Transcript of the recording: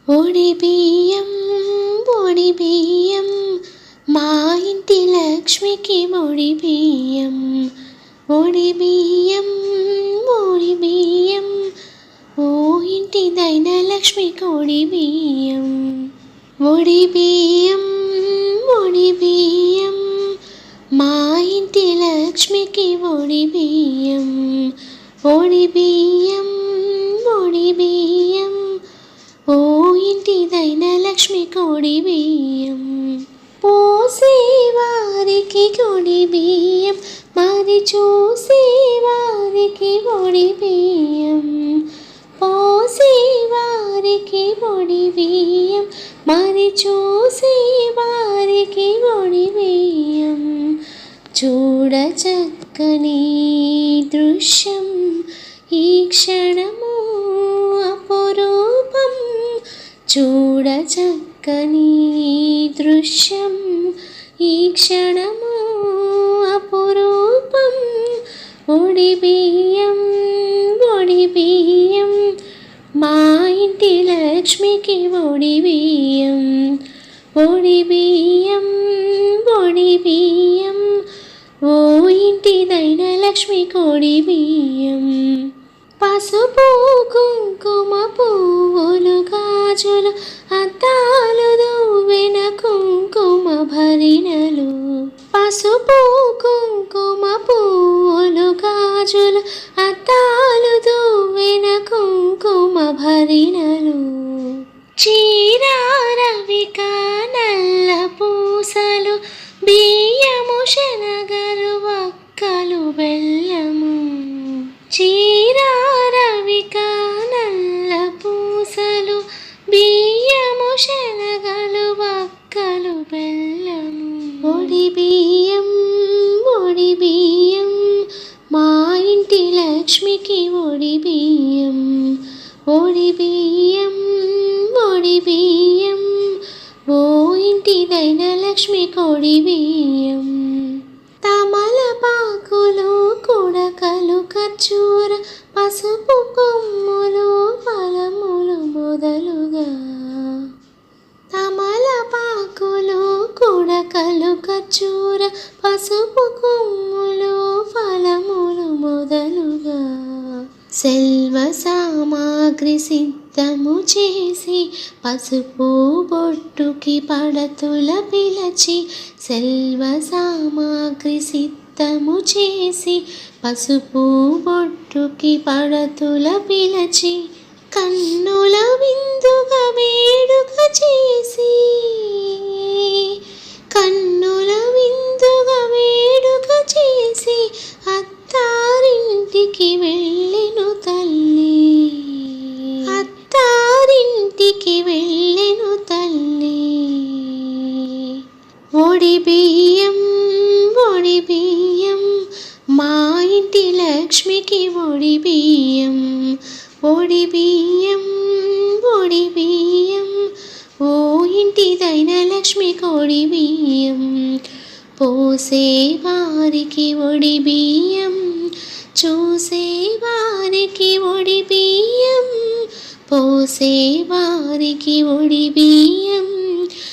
ఒడి బియ్యం ఒడి బియ్యం మా ఇంటి లక్ష్మికి ఒడి బియ్యం. ఒడి బియ్యం ఒడి బియ్యం ఓ ఇంటి దైన లక్ష్మికి ఒడి బియ్యం. ఒడి బియ్యం ఒడి బియ్యం మా ఇంటి లక్ష్మికి ఒడి బియ్యం. ఒడి బియ్యం ఒడి బియ్యం ఓ ఇంటి దైన లక్ష్మికి ఒడి బియ్యం. పోసేవారికి ఒడి బియ్యం మరి చూసేవారికి ఒడి బియ్యం. పోసేవారికి ఒడి బియ్యం మరి చూసేవారికి ఒడి బియ్యం. చూడ చక్కని దృశ్యం ఈ క్షణము అపురూపం. చూడ చక్కని దృశ్యం ఈ క్షణము అపురూపం. ఒడి బియ్యం ఒడి బియ్యం మా ఇంటి లక్ష్మికి ఒడి బియ్యం. ఒడి బియ్యం ఒడి బియ్యం ఓ ఇంటి దైన లక్ష్మికి ఒడి బియ్యం. పసుపు కుంకుమ పువ్వులు గాజులు అద్దాలు దువ్వెన కుంకుమ భరిణలు. పసుపు కుంకుమ పువ్వులు గాజులు అద్దాలు దువ్వెన కుంకుమ భరిణలు. చీర రవిక నల్ల పూసలు బియ్యము శనగలు వక్కలు బెల్లము. చీర రవిక నల్ల పూసలు బియ్యము శనగలు వక్కలు బెల్లము. ఒడి బియ్యం ఒడి బియ్యం మా ఇంటి లక్ష్మికి ఒడి బియ్యం. ఒడి బియ్యం ఒడి బియ్యం ఓ ఇంటి దైన లక్ష్మికి ఒడి బియ్యం. తమలపాకులు కుడకలు ఖర్జూర పసుపు కొమ్ములు ఫలములు మొదలుగా. తమలపాకులు కుడకలు ఖర్జూర పసుపు కొమ్ములు ఫలములు మొదలుగా. సెల్వ సామాగ్రి సిద్ధము చేసి పసుపు బొట్టుకి పడతుల పిలచి. సెల్వ సామాగ్రి సిద్ధము చేసి పసుపు బొట్టుకి పడతుల పిలచి. కన్నుల విందుగా వేడుక చేసి కన్నుల విందుగా వేడుక చేసి అత్తారింటికి వెళ్ళెను తల్లి. అత్తారింటికి వెళ్ళెను తల్లి. ఒడి బియ్యం ఒడి బియ్యం మా ఇంటి లక్ష్మికి ఒడి బియ్యం. ఒడి బియ్యం ఒడి బియ్యం ఓ ఇంటి దైన లక్ష్మికి ఒడి బియ్యం. పోసేవారికి ఒడి బియ్యం చూసేవారికి ఒడి బియ్యం. పోసేవారికి ఒడి బియ్యం